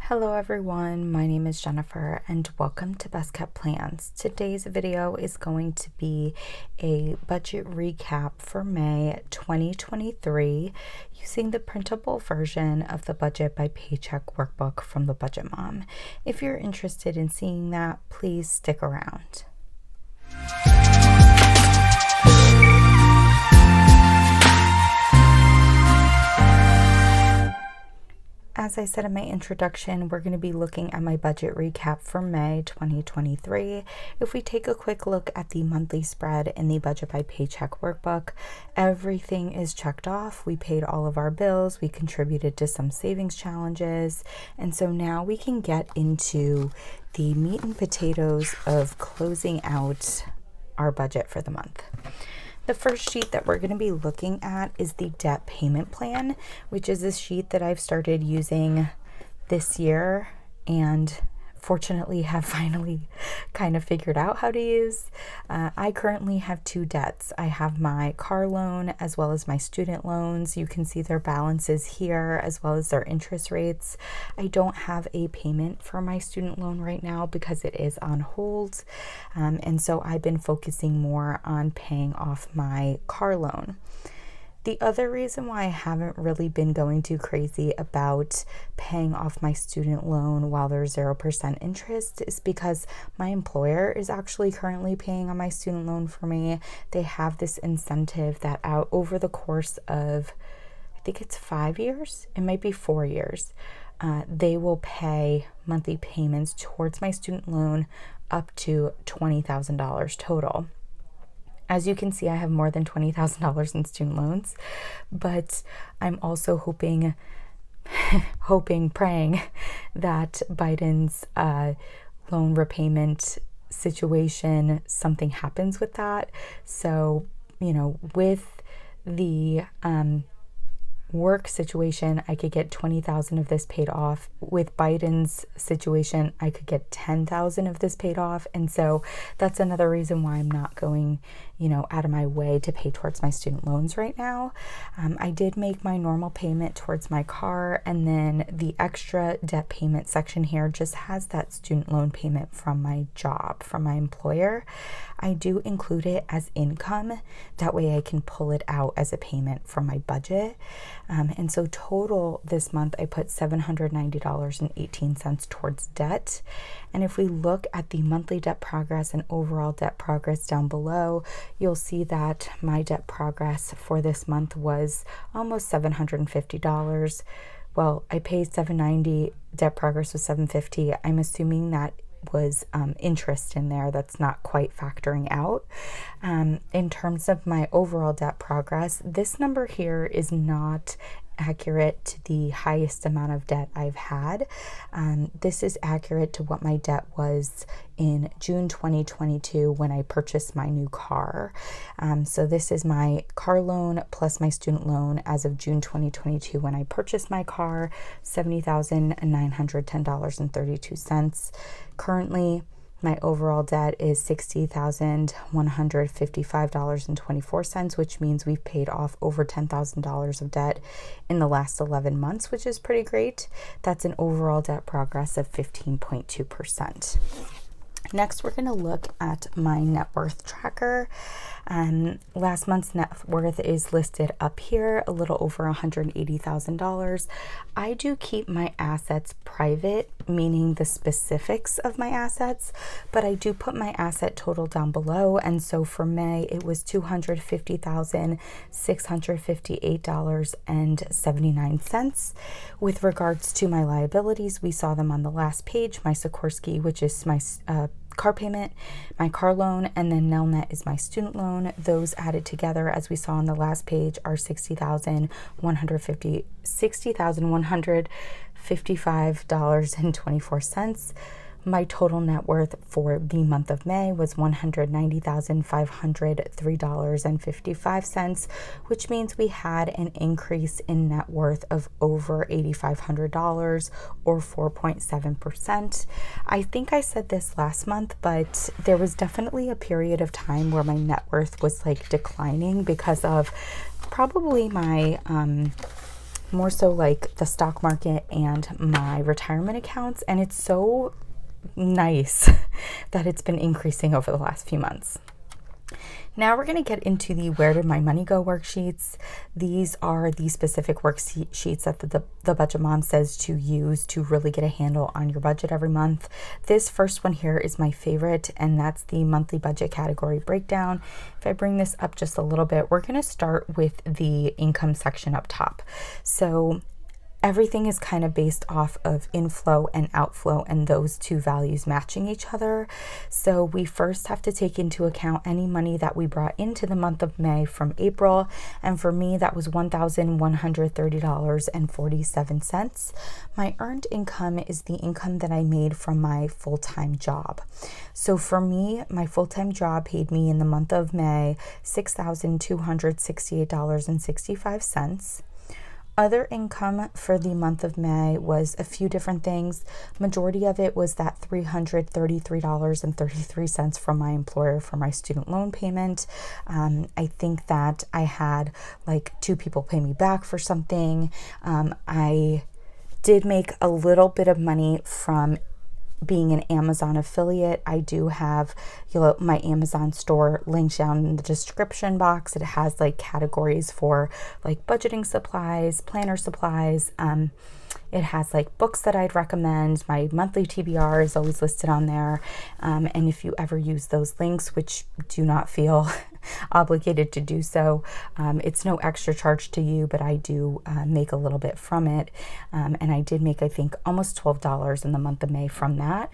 Hello everyone, my name is Jennifer and welcome to Best Kept Plans. Today's video is going to be a budget recap for May 2023 using the printable version of the Budget by Paycheck Workbook from the Budget Mom. If you're interested in seeing that, please stick around. As I said in my introduction, we're going to be looking at my budget recap for May 2023. If we take a quick look at the monthly spread in the Budget by Paycheck Workbook, everything is checked off. We paid all of our bills, we contributed to some savings challenges, and so now we can get into the meat and potatoes of closing out our budget for the month. The first sheet that we're going to be looking at is the debt payment plan, which is a sheet that I've started using this year and fortunately have finally kind of figured out how to use. I currently have two debts. I have my car loan as well as my student loans. You can see their balances here as well as their interest rates. I don't have a payment for my student loan right now because it is on hold. And so I've been focusing more on paying off my car loan. The other reason why I haven't really been going too crazy about paying off my student loan while there's 0% interest is because my employer is actually currently paying on my student loan for me. They have this incentive that out over the course of, I think it's 5 years, it might be 4 years, they will pay monthly payments towards my student loan up to $20,000 total. As you can see, I have more than $20,000 in student loans, but I'm also hoping, praying that Biden's loan repayment situation, something happens with that. So, with the work situation, I could get 20,000 of this paid off. With Biden's situation, I could get 10,000 of this paid off. And so that's another reason why I'm not going, out of my way to pay towards my student loans right now. I did make my normal payment towards my car, and then the extra debt payment section here just has that student loan payment from my job, from my employer. I do include it as income. That way I can pull it out as a payment from my budget. And so total this month, I put $790.18 towards debt. And if we look at the monthly debt progress and overall debt progress down below, you'll see that my debt progress for this month was almost $750. Well, I paid $790, debt progress was $750. I'm assuming that was interest in there that's not quite factoring out. In terms of my overall debt progress, this number here is not accurate to the highest amount of debt I've had. This is accurate to what my debt was in June 2022 when I purchased my new car. So this is my car loan plus my student loan as of June 2022 when I purchased my car, $70,910.32. Currently, my overall debt is $60,155.24, which means we've paid off over $10,000 of debt in the last 11 months, which is pretty great. That's an overall debt progress of 15.2%. Next, we're going to look at my net worth tracker. Last month's net worth is listed up here, a little over $180,000. I do keep my assets private, meaning the specifics of my assets, but I do put my asset total down below. And so for May, it was $250,658.79. With regards to my liabilities, we saw them on the last page. My Sikorsky, which is my car payment, my car loan, and then Nelnet is my student loan. Those added together, as we saw on the last page, are $60,155.24. My total net worth for the month of May was $190,503.55, which means we had an increase in net worth of over $8,500 or 4.7%. I think I said this last month, but there was definitely a period of time where my net worth was like declining because of probably my more so like the stock market and my retirement accounts. And it's so nice that it's been increasing over the last few months. Now we're going to get into the Where Did My Money Go worksheets. These are the specific worksheets that the Budget Mom says to use to really get a handle on your budget every month. This first one here is my favorite, and that's the monthly budget category breakdown. If I bring this up just a little bit, we're going to start with the income section up top. So everything is kind of based off of inflow and outflow and those two values matching each other. So we first have to take into account any money that we brought into the month of May from April. And for me, that was $1,130.47. My earned income is the income that I made from my full-time job. So for me, my full-time job paid me in the month of May $6,268.65. Other income for the month of May was a few different things. Majority of it was that $333.33 from my employer for my student loan payment. I think that I had like 2 people pay me back for something. I did make a little bit of money from being an Amazon affiliate. I do have, my Amazon store linked down in the description box. It has like categories for like budgeting supplies, planner supplies. It has like books that I'd recommend. My monthly TBR is always listed on there. And if you ever use those links, which do not feel obligated to do so, it's no extra charge to you, but I do make a little bit from it. And I did make, I think, almost $12 in the month of May from that.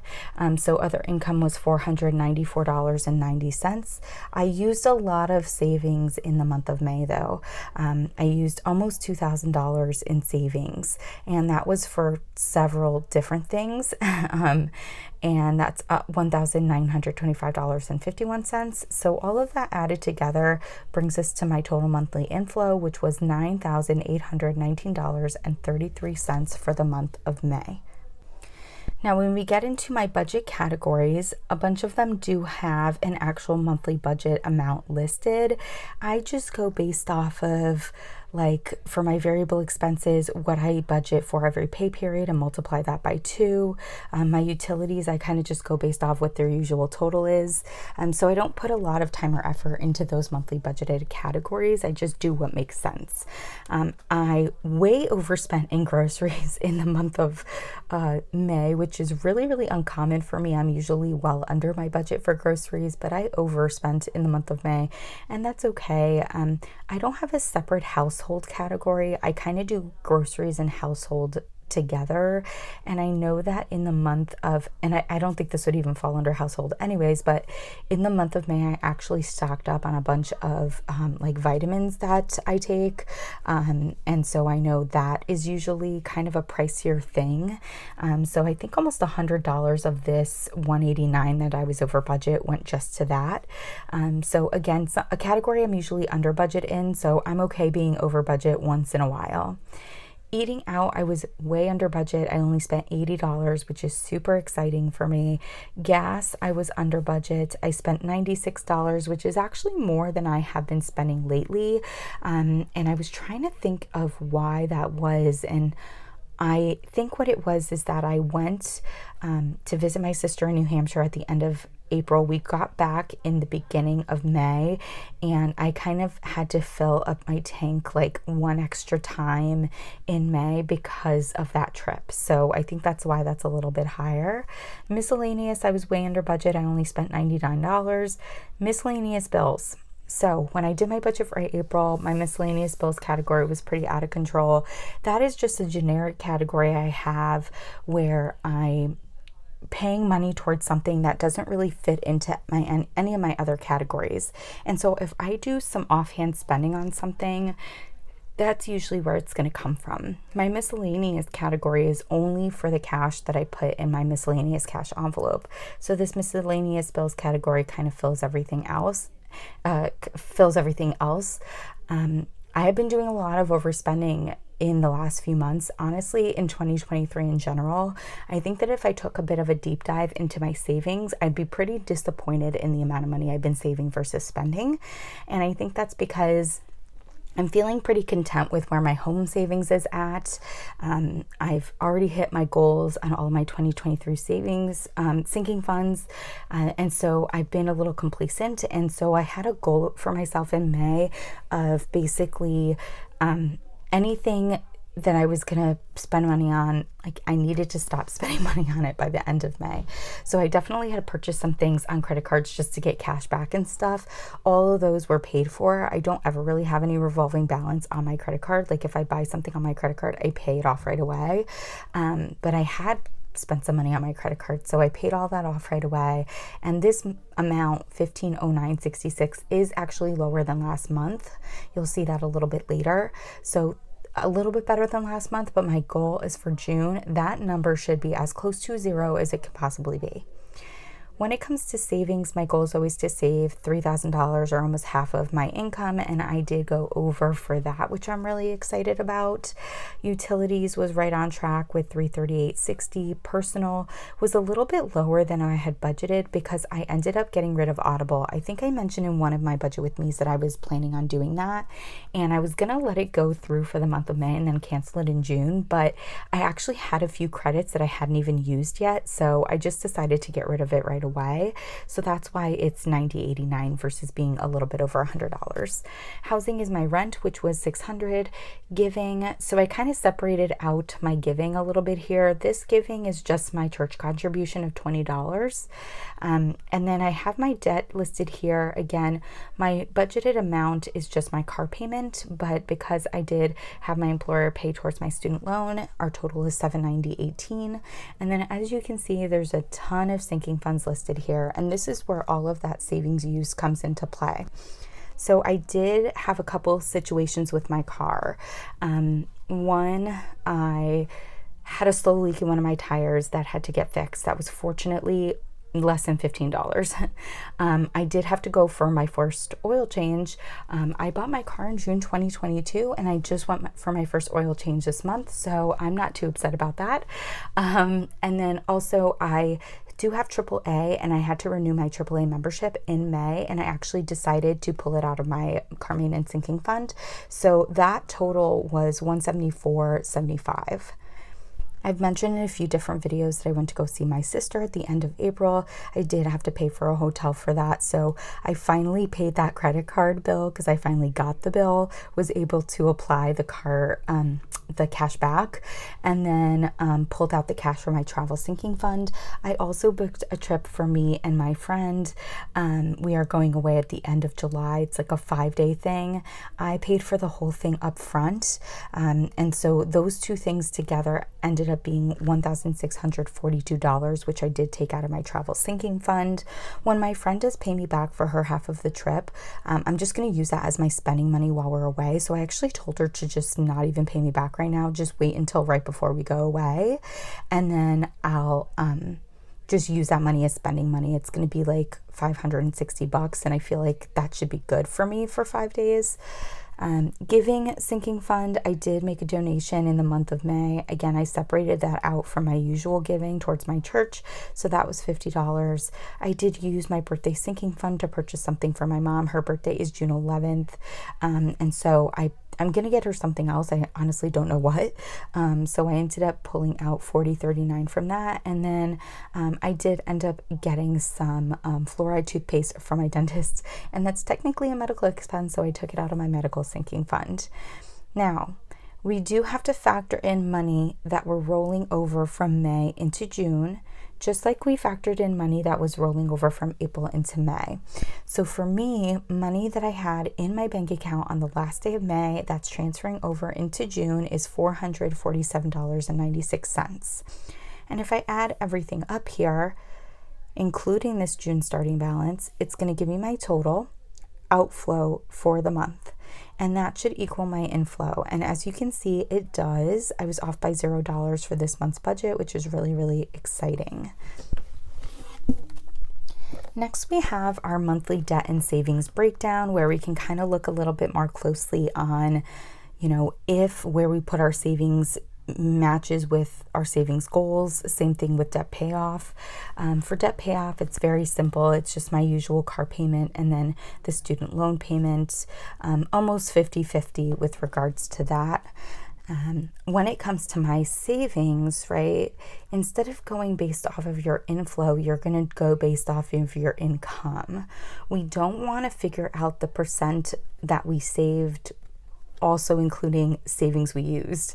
So other income was $494.90. I used a lot of savings in the month of May though. I used almost $2,000 in savings, and that was for several different things. And that's $1,925.51. So all of that added together brings us to my total monthly inflow, which was $9,819.33 for the month of May. Now, when we get into my budget categories, a bunch of them do have an actual monthly budget amount listed. I just go based off of, like, for my variable expenses, what I budget for every pay period and multiply that by 2. My utilities, I kind of just go based off what their usual total is. So I don't put a lot of time or effort into those monthly budgeted categories. I just do what makes sense. I way overspent in groceries in the month of May, which is really, really uncommon for me. I'm usually well under my budget for groceries, but I overspent in the month of May, and that's okay. I don't have a separate household category. I kind of do groceries and household together. And I know that in the month of, and I don't think this would even fall under household anyways, but in the month of May, I actually stocked up on a bunch of like vitamins that I take. And so I know that is usually kind of a pricier thing. So I think almost $100 of this $189 that I was over budget went just to that. So again, a category I'm usually under budget in, so I'm okay being over budget once in a while. Eating out, I was way under budget. I only spent $80, which is super exciting for me. Gas, I was under budget. I spent $96, which is actually more than I have been spending lately. And I was trying to think of why that was. And I think what it was is that I went to visit my sister in New Hampshire at the end of April. We got back in the beginning of May, and I kind of had to fill up my tank like one extra time in May because of that trip. So I think that's why that's a little bit higher. Miscellaneous, I was way under budget. I only spent $99. Miscellaneous bills. So when I did my budget for April, my miscellaneous bills category was pretty out of control. That is just a generic category I have where I'm paying money towards something that doesn't really fit into any of my other categories. And so if I do some offhand spending on something, that's usually where it's going to come from. My miscellaneous category is only for the cash that I put in my miscellaneous cash envelope. So this miscellaneous bills category kind of fills everything else. I have been doing a lot of overspending in the last few months, honestly, in 2023 in general. I think that if I took a bit of a deep dive into my savings, I'd be pretty disappointed in the amount of money I've been saving versus spending. And I think that's because I'm feeling pretty content with where my home savings is at. I've already hit my goals on all of my 2023 savings, sinking funds. And so I've been a little complacent. And so I had a goal for myself in May of basically anything that I was going to spend money on, like I needed to stop spending money on it by the end of May. So I definitely had to purchase some things on credit cards just to get cash back and stuff. All of those were paid for. I don't ever really have any revolving balance on my credit card. Like if I buy something on my credit card, I pay it off right away. But I had spent some money on my credit card, so I paid all that off right away. And this amount, $1509.66, is actually lower than last month. You'll see that a little bit later. So a little bit better than last month, but my goal is for June. That number should be as close to zero as it could possibly be. When it comes to savings, my goal is always to save $3,000 or almost half of my income, and I did go over for that, which I'm really excited about. Utilities was right on track with $338.60. Personal was a little bit lower than I had budgeted because I ended up getting rid of Audible. I think I mentioned in one of my budget with me's that I was planning on doing that, and I was gonna let it go through for the month of May and then cancel it in June, but I actually had a few credits that I hadn't even used yet, so I just decided to get rid of it right away. So that's why it's $90.89 versus being a little bit over $100. Housing is my rent, which was $600. Giving, so I kind of separated out my giving a little bit here. This giving is just my church contribution of $20. And then I have my debt listed here. Again, my budgeted amount is just my car payment, but because I did have my employer pay towards my student loan, our total is $790.18. And then as you can see, there's a ton of sinking funds listed here, and this is where all of that savings use comes into play. So I did have a couple situations with my car. One, I had a slow leak in one of my tires that had to get fixed. That was fortunately less than $15. I did have to go for my first oil change. I bought my car in June 2022, and I just went for my first oil change this month, so I'm not too upset about that. And then also I do have AAA, and I had to renew my AAA membership in May, and I actually decided to pull it out of my car maintenance sinking fund. So that total was $174.75. I've mentioned in a few different videos that I went to go see my sister at the end of April. I did have to pay for a hotel for that, so I finally paid that credit card bill because I finally got the bill, was able to apply the cash back, and then pulled out the cash for my travel sinking fund. I also booked a trip for me and my friend. We are going away at the end of July. It's like a 5-day thing. I paid for the whole thing up front, and so those two things together ended up being $1,642, which I did take out of my travel sinking fund. When my friend does pay me back for her half of the trip, I'm just going to use that as my spending money while we're away. So I actually told her to just not even pay me back right now, just wait until right before we go away, and then I'll just use that money as spending money. It's going to be like $560, and I feel like that should be good for me for 5 days. Giving sinking fund, I did make a donation in the month of May. Again, I separated that out from my usual giving towards my church, so that was $50. I did use my birthday sinking fund to purchase something for my mom. Her birthday is June 11th, and so I'm gonna get her something else. I honestly don't know what. So I ended up pulling out $40.39 from that, and then I did end up getting some fluoride toothpaste from my dentist, and that's technically a medical expense, so I took it out of my medical sinking fund. Now, we do have to factor in money that we're rolling over from May into June, just like we factored in money that was rolling over from April into May. So for me, money that I had in my bank account on the last day of May that's transferring over into June is $447.96. And if I add everything up here, including this June starting balance, it's going to give me my total outflow for the month. And that should equal my inflow. And as you can see, it does. I was off by $0 for this month's budget, which is really, really exciting. Next, we have our monthly debt and savings breakdown, where we can kind of look a little bit more closely on, if where we put our savings matches with our savings goals. Same thing with debt payoff. For debt payoff, it's very simple. It's just my usual car payment and then the student loan payment, almost 50-50 with regards to that. When it comes to my savings, right, instead of going based off of your inflow, you're going to go based off of your income. We don't want to figure out the percent that we saved, also including savings we used.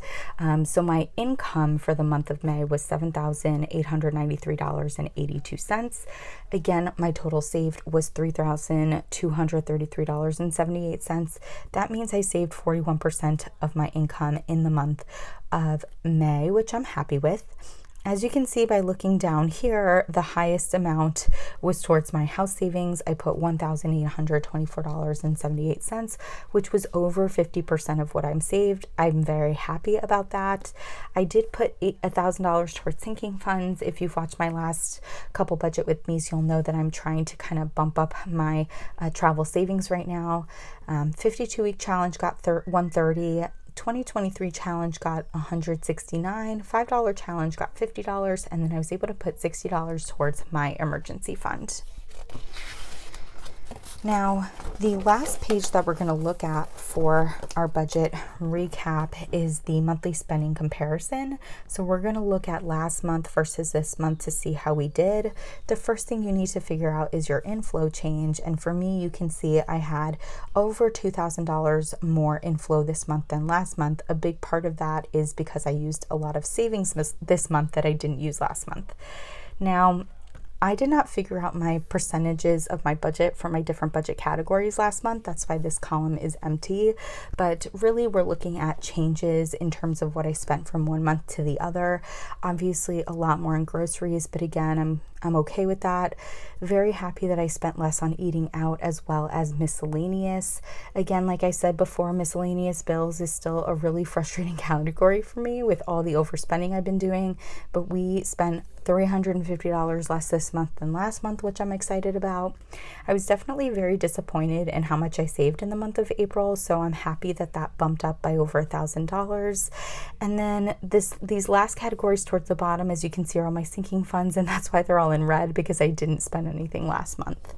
So my income for the month of May was $7,893.82. Again, my total saved was $3,233.78. That means I saved 41% of my income in the month of May, which I'm happy with. As you can see by looking down here, the highest amount was towards my house savings. I put $1,824.78, which was over 50% of what I'm saved. I'm very happy about that. I did put $1,000 towards sinking funds. If you've watched my last couple budget with me, you'll know that I'm trying to kind of bump up my travel savings right now. 52-week challenge got $130. 2023 challenge got $169, $5 challenge got $50, and then I was able to put $60 towards my emergency fund. Now, the last page that we're going to look at for our budget recap is the monthly spending comparison. So we're going to look at last month versus this month to see how we did. The first thing you need to figure out is your inflow change. And for me, you can see I had over $2,000 more inflow this month than last month. A big part of that is because I used a lot of savings this month that I didn't use last month. Now, I did not figure out my percentages of my budget for my different budget categories last month. That's why this column is empty. But really, we're looking at changes in terms of what I spent from one month to the other. Obviously, a lot more in groceries, but again, I'm okay with that. Very happy that I spent less on eating out as well as miscellaneous. Again, like I said before, miscellaneous bills is still a really frustrating category for me with all the overspending I've been doing. But we spent $350 less this month than last month, which I'm excited about. I was definitely very disappointed in how much I saved in the month of April, so I'm happy that that bumped up by over $1,000. And then these last categories towards the bottom, as you can see, are all my sinking funds, and that's why they're all in red, because I didn't spend anything last month.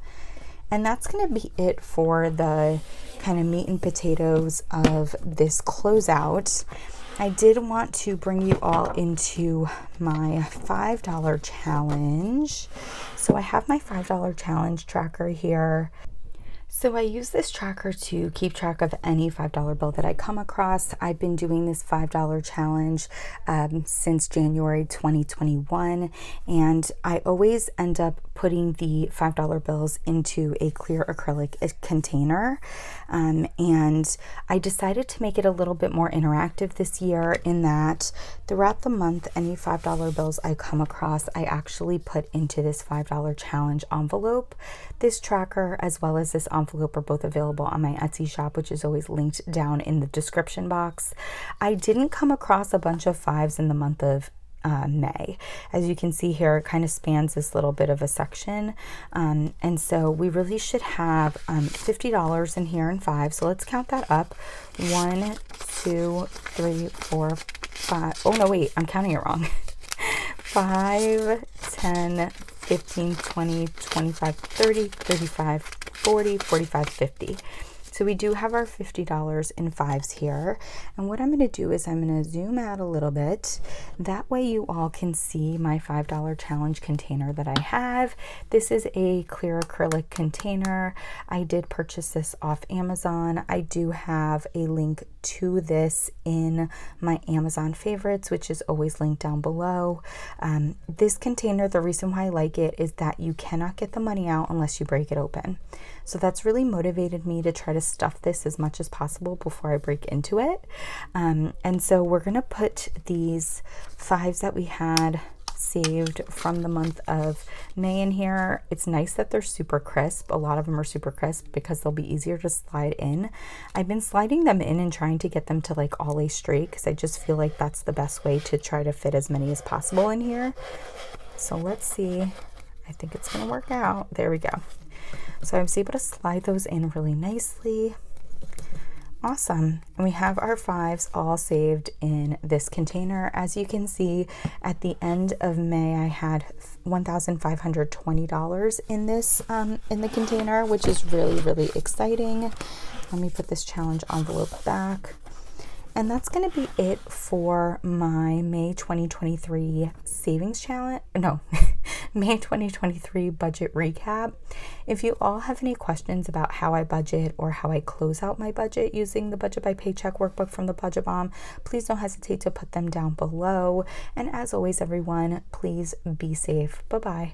And that's going to be it for the kind of meat and potatoes of this closeout. I did want to bring you all into my $5 challenge. So I have my $5 challenge tracker here. So I use this tracker to keep track of any $5 bill that I come across. I've been doing this $5 challenge since January 2021, and I always end up putting the $5 bills into a clear acrylic container. And I decided to make it a little bit more interactive this year in that throughout the month, any $5 bills I come across, I actually put into this $5 challenge envelope. This tracker as well as this envelope are both available on my Etsy shop, which is always linked down in the description box. I didn't come across a bunch of fives in the month of May. As you can see here, it kind of spans this little bit of a section. And so we really should have $50 in here in five. So let's count that up. 1, 2, 3, 4, 5. Oh, no, wait, I'm counting it wrong. 5, 10, 15, 20, 25, 30, 35, 40, 45, 50. So we do have our $50 in fives here. And what I'm going to do is I'm going to zoom out a little bit. That way you all can see my $5 challenge container that I have. This is a clear acrylic container. I did purchase this off Amazon. I do have a link to this in my Amazon favorites, which is always linked down below. This container, the reason why I like it is that you cannot get the money out unless you break it open. So that's really motivated me to try to stuff this as much as possible before I break into it. And so we're going to put these fives that we had saved from the month of May in here. It's nice that they're super crisp. A lot of them are super crisp because they'll be easier to slide in. I've been sliding them in and trying to get them to like all lay straight because I just feel like that's the best way to try to fit as many as possible in here. So let's see. I think it's going to work out. There we go. So I was able to slide those in really nicely. Awesome. And we have our fives all saved in this container. As you can see, at the end of May, I had $1,520 in this in the container, which is really, really exciting. Let me put this challenge envelope back. And that's going to be it for my May 2023 savings challenge. No, May 2023 budget recap. If you all have any questions about how I budget or how I close out my budget using the Budget by Paycheck workbook from the Budget Bomb, please don't hesitate to put them down below. And as always, everyone, please be safe. Bye-bye.